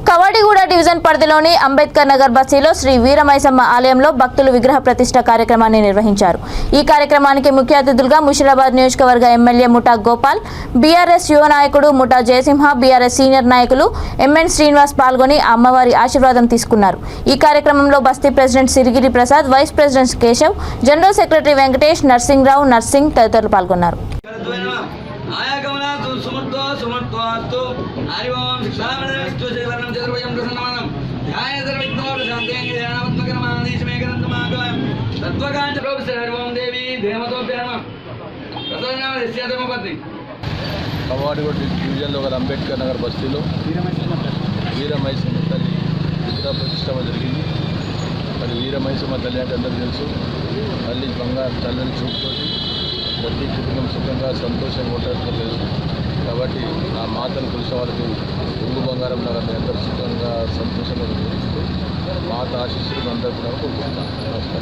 Kavadiguda division పరిధిలోని అంబేద్కర్ నగర్ బస్తీలో శ్రీ వీరమైసమ్మ ఆలయంలో భక్తులు విగ్రహ ప్రతిష్ఠ కార్యక్రమాన్ని నిర్వహించారు। ఈ కార్యక్రమానికి ముఖ్య అతిథులుగా ముషిరాబాద్ నియోజకవర్గ ఎమ్మెల్యే ముఠా గోపాల్, బీఆర్ఎస్ యువ నాయకుడు ముఠా జయసింహ, బీఆర్ఎస్ సీనియర్ నాయకులు ఎంఎన్ శ్రీనివాస్ పాల్గొని అమ్మవారి ఆశీర్వాదం తీసుకున్నారు। ఈ కార్యక్రమంలో బస్తీ president Sirigiri Prasad, vice president Keshav, general secretary Venkatesh, Narsingrao, Narsing తదితరులు పాల్గొన్నారు। కవాడిగూడ డివిజన్లో గల అంబేద్కర్ నగర్ బస్తీలో వీరమైసమ్మ తల్లి విగ్రహ ప్రతిష్ఠ జరిగింది। మరి వీరమైసమ్మ తల్లి అంటే అందరికీ తెలుసు, తల్లి బంగారు చల్లని చూపుతోటి ప్రతి కుటుంబం సుఖంగా సంతోషంగా ఉంటారని తెలుసు। కాబట్టి ఆ మాతను కొలిసిన వాళ్ళకి ఉంగు బంగారం లాగా అందరూ సుఖంగా సంతోషంగా మాత ఆశీస్సులు అందరూ కూడా కోరుకుంటున్నాను।